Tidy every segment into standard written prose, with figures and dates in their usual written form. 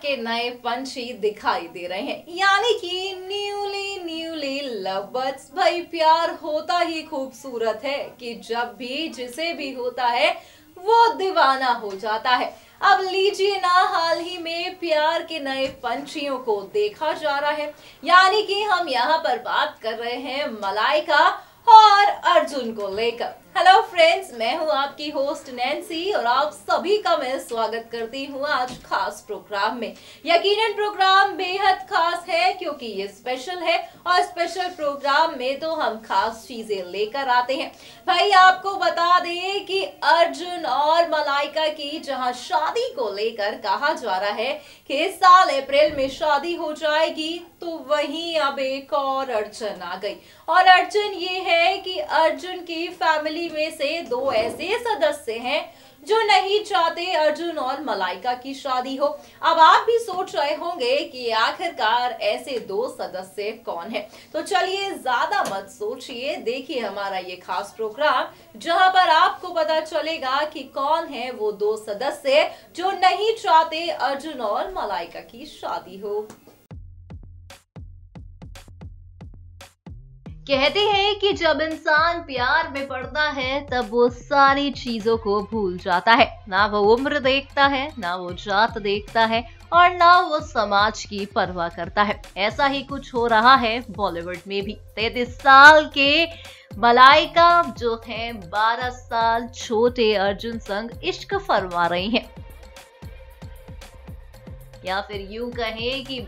के नए पंछी दिखाई दे रहे हैं, यानी कि न्यूली लव बर्ड्स। भाई प्यार होता ही खूबसूरत है कि जब भी जिसे भी होता है वो दीवाना हो जाता है। अब लीजिए ना, हाल ही में प्यार के नए पंछियों को देखा जा रहा है, यानी कि हम यहाँ पर बात कर रहे हैं मलाइका और अर्जुन को लेकर। हेलो फ्रेंड्स, मैं हूं आपकी होस्ट नैन्सी और आप सभी का मैं स्वागत करती हूं आज खास प्रोग्राम में। यकीनन प्रोग्राम बेहद खास है क्योंकि ये स्पेशल है और स्पेशल प्रोग्राम में तो हम खास चीजें लेकर आते हैं। भाई आपको बता दें कि अर्जुन और मलाइका की जहां शादी को लेकर कहा जा रहा है कि इस साल अप्रैल में शादी हो जाएगी, तो वहीं अब एक और अड़चन आ गई। और अड़चन ये है कि अर्जुन की फैमिली में से दो ऐसे सदस्य हैं जो नहीं चाहते अर्जुन और मलाइका की शादी हो। अब आप भी सोच रहे होंगे कि आखिरकार ऐसे दो सदस्य कौन है, तो चलिए ज्यादा मत सोचिए, देखिए हमारा ये खास प्रोग्राम जहां पर आपको पता चलेगा कि कौन है वो दो सदस्य जो नहीं चाहते अर्जुन और मलाइका की शादी हो। कहते हैं कि जब इंसान प्यार में पड़ता है तब वो सारी चीजों को भूल जाता है। ना वो उम्र देखता है, ना वो जात देखता है और ना वो समाज की परवाह करता है। ऐसा ही कुछ हो रहा है बॉलीवुड में भी। 33 साल के मलाइका जो हैं 12 साल छोटे अर्जुन संग इश्क फरमा रही हैं, या फिर यूं कहें कि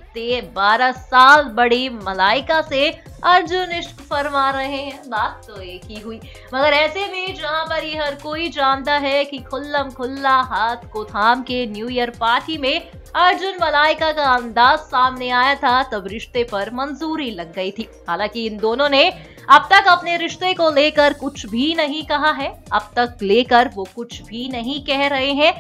12 साल बड़ी मलाइका से अर्जुन इश्क फरमा रहे हैं। बात तो एक ही हुई, मगर ऐसे में जहां पर ये हर कोई जानता है कि खुल्लम खुल्ला हाथ को थाम के न्यू ईयर पार्टी में अर्जुन मलाइका का अंदाज सामने आया था, तब रिश्ते पर मंजूरी लग गई थी। हालांकि इन दोनों ने अब तक अपने रिश्ते को लेकर कुछ भी नहीं कहा है, अब तक लेकर वो कुछ भी नहीं कह रहे हैं।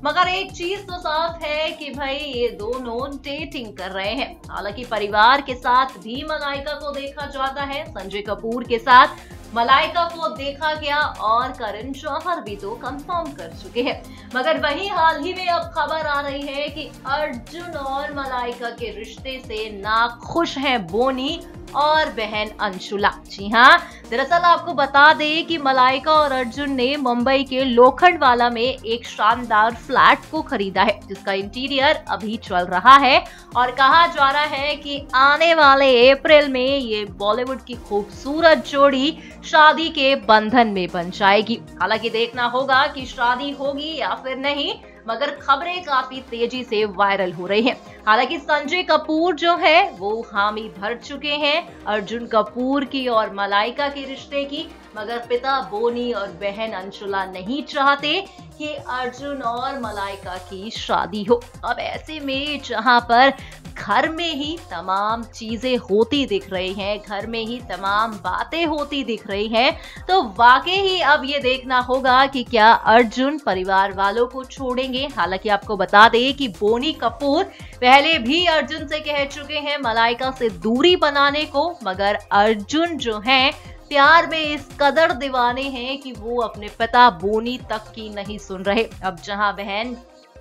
मगर एक चीज तो साफ है कि भाई ये दोनों डेटिंग कर रहे हैं। हालांकि परिवार के साथ भी मलाइका को देखा जाता है, संजय कपूर के साथ मलाइका को देखा गया और करण जौहर भी तो कंफर्म कर चुके हैं। मगर वही हाल ही में अब खबर आ रही है कि अर्जुन और मलाइका के रिश्ते से नाखुश हैं बोनी और बहन अंशुला। जी हाँ, दरअसल आपको बता दें कि मलाइका और अर्जुन ने मुंबई के लोखंडवाला में एक शानदार फ्लैट को खरीदा है, जिसका इंटीरियर अभी चल रहा है और कहा जा रहा है कि आने वाले अप्रैल में ये बॉलीवुड की खूबसूरत जोड़ी शादी के बंधन में बन जाएगी। हालांकि देखना होगा कि शादी होगी या फिर नहीं, मगर खबरें काफी तेजी से वायरल हो रही हैं। हालांकि संजय कपूर जो है वो हामी भर चुके हैं अर्जुन कपूर की और मलाइका के रिश्ते की, मगर पिता बोनी और बहन अंशुला नहीं चाहते कि अर्जुन और मलाइका की शादी हो। अब ऐसे में जहां पर घर में ही तमाम चीजें होती दिख रही हैं, घर में ही तमाम बातें होती दिख रही हैं, तो वाकई ही अब ये देखना होगा कि क्या अर्जुन परिवार वालों को छोड़ेंगे। हालांकि आपको बता दें कि बोनी कपूर पहले भी अर्जुन से कह चुके हैं मलाइका से दूरी बनाने को, मगर अर्जुन जो हैं प्यार में इस कदर दीवाने हैं कि वो अपने पिता बोनी तक की नहीं सुन रहे। अब जहां बहन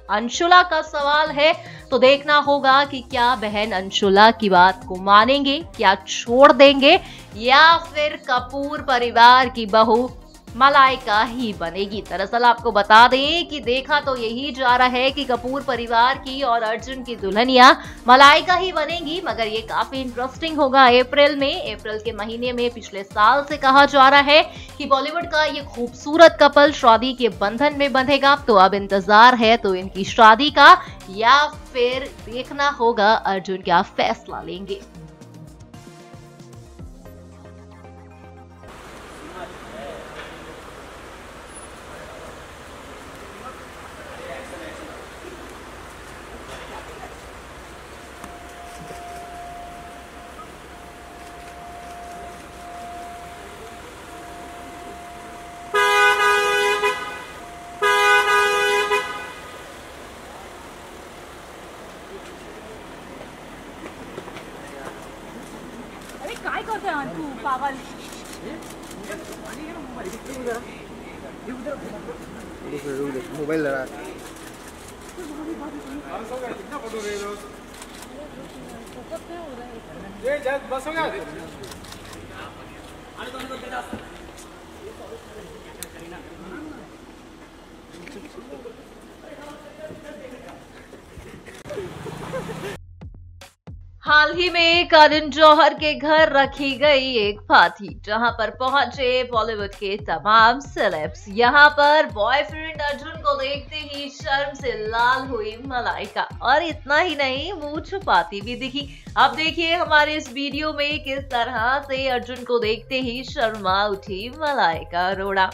अंशुला का सवाल है, तो देखना होगा कि क्या बहन अंशुला की बात को मानेंगे, क्या छोड़ देंगे, या फिर कपूर परिवार की बहू मलाइका ही बनेगी। दरअसल आपको बता दें कि देखा तो यही जा रहा है कि कपूर परिवार की और अर्जुन की दुल्हनिया मलाइका ही बनेगी, मगर ये काफी इंटरेस्टिंग होगा अप्रैल में। अप्रैल के महीने में पिछले साल से कहा जा रहा है कि बॉलीवुड का ये खूबसूरत कपल शादी के बंधन में बंधेगा। तो अब इंतजार है तो इनकी शादी का, या फिर देखना होगा अर्जुन क्या फैसला लेंगे। काय करतोय तू पागल? मोबाइल लगा बस हो गया। हाल ही में करण जौहर के घर रखी गई एक पार्टी, जहां पर पहुंचे बॉलीवुड के तमाम सेलेब्स। यहां पर बॉयफ्रेंड अर्जुन को देखते ही शर्म से लाल हुई मलाइका, और इतना ही नहीं, मुंह छुपाती भी दिखी। अब देखिए हमारे इस वीडियो में किस तरह से अर्जुन को देखते ही शर्मा उठी मलाइका अरोड़ा।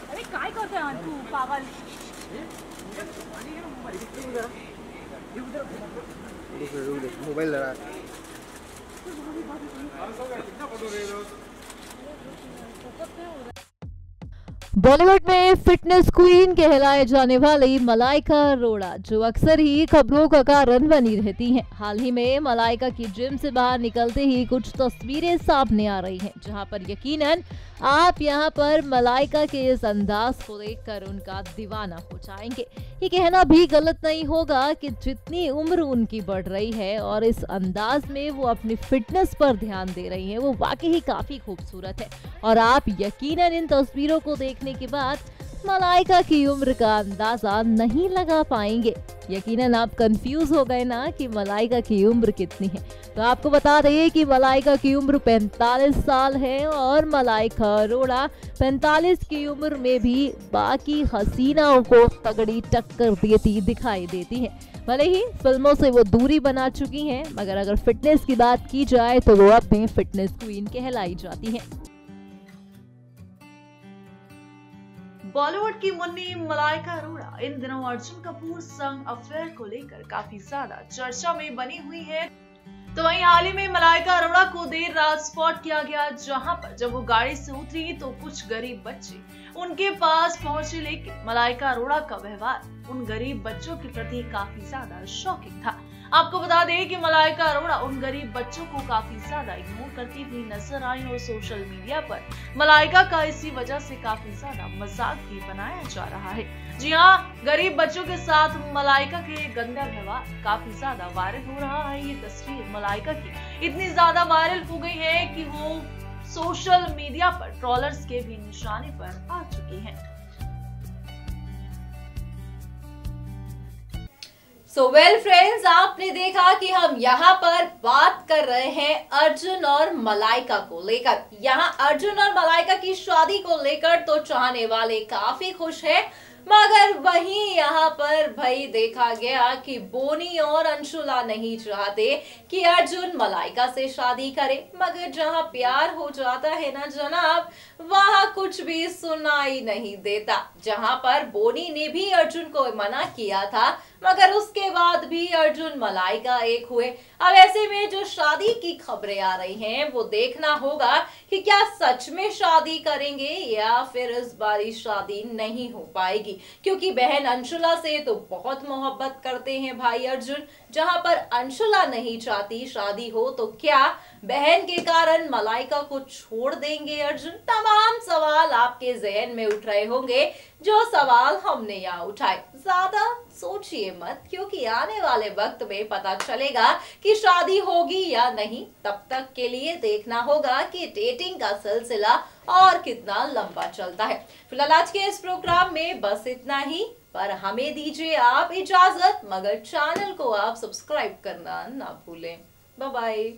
अरे काय करतोय तू पागल? मोबाइल लगा। बॉलीवुड में फिटनेस क्वीन कहलाए जाने वाली मलाइका अरोड़ा, जो अक्सर ही खबरों का कारण बनी रहती हैं। हाल ही में मलाइका की जिम से बाहर निकलते ही कुछ तस्वीरें सामने आ रही हैं, जहां पर यकीनन आप यहां पर मलाइका के इस अंदाज को देखकर उनका दीवाना हो जाएंगे। ये कहना भी गलत नहीं होगा कि जितनी उम्र उनकी बढ़ रही है और इस अंदाज में वो अपनी फिटनेस पर ध्यान दे रही हैं, वो वाकई ही काफी खूबसूरत है। और आप यकीनन इन तस्वीरों को देखने के बाद मलाइका की उम्र का अंदाजा नहीं लगा पाएंगे। यकीनन आप कंफ्यूज हो गए ना कि मलाइका की उम्र कितनी है। तो आपको बता दें कि मलाइका की उम्र 45 साल है, और मलाइका अरोड़ा 45 की उम्र में भी बाकी हसीनाओं को तगड़ी टक्कर देती दिखाई देती है। भले ही फिल्मों से वो दूरी बना चुकी हैं, मगर अगर फिटनेस की बात की जाए तो वो अब भी फिटनेस क्वीन कहलाई जाती हैं। बॉलीवुड की मुन्नी मलाइका अरोड़ा इन दिनों अर्जुन कपूर संग अफेयर को लेकर काफी ज्यादा चर्चा में बनी हुई है। तो वहीं हाल ही में मलाइका अरोड़ा को देर रात स्पॉट किया गया, जहां पर जब वो गाड़ी से उतरी तो कुछ गरीब बच्चे उनके पास पहुंचे, लेकिन मलाइका अरोड़ा का व्यवहार उन गरीब बच्चों के प्रति काफी ज्यादा शॉकिंग था। आपको बता दें कि मलाइका अरोड़ा उन गरीब बच्चों को काफी ज्यादा इग्नोर करती हुई नजर आई, और सोशल मीडिया पर मलाइका का इसी वजह से काफी ज्यादा मजाक भी बनाया जा रहा है। जी हाँ, गरीब बच्चों के साथ मलाइका के गंदा व्यवहार काफी ज्यादा वायरल हो रहा है। ये तस्वीर मलाइका की इतनी ज्यादा वायरल हो गई है कि वो सोशल मीडिया पर ट्रोलर्स के भी निशाने पर आ चुकी है। सो वेल फ्रेंड्स, आपने देखा कि हम यहाँ पर बात कर रहे हैं अर्जुन और मलाइका को लेकर। यहाँ अर्जुन और मलाइका की शादी को लेकर तो चाहने वाले काफी खुश हैं, मगर वहीं यहाँ पर भाई देखा गया कि बोनी और अंशुला नहीं चाहते कि अर्जुन मलाइका से शादी करे। मगर जहाँ प्यार हो जाता है ना जनाब, वहाँ कुछ भी सुनाई नहीं देता। जहाँ पर बोनी ने भी अर्जुन को मना किया था, मगर उसके बाद भी अर्जुन मलाइका एक हुए। अब ऐसे में जो शादी की खबरें आ रही हैं, वो देखना होगा कि क्या सच में शादी करेंगे या फिर इस बारी शादी नहीं हो पाएगी, क्योंकि बहन अंशुला से तो बहुत मोहब्बत करते हैं भाई अर्जुन। जहां पर अंशुला नहीं चाहती शादी हो, तो क्या बहन के कारण मलाइका को छोड़ देंगे अर्जुन? तमाम सवाल आपके जहन में उठ रहे होंगे, जो सवाल हमने यहाँ उठाए। ज्यादा सोचिए मत, क्योंकि आने वाले वक्त में पता चलेगा कि शादी होगी या नहीं। तब तक के लिए देखना होगा कि डेटिंग का सिलसिला और कितना लंबा चलता है। फिलहाल आज के इस प्रोग्राम में बस इतना ही, पर हमें दीजिए आप इजाजत, मगर चैनल को आप सब्सक्राइब करना ना भूलें। Bye bye.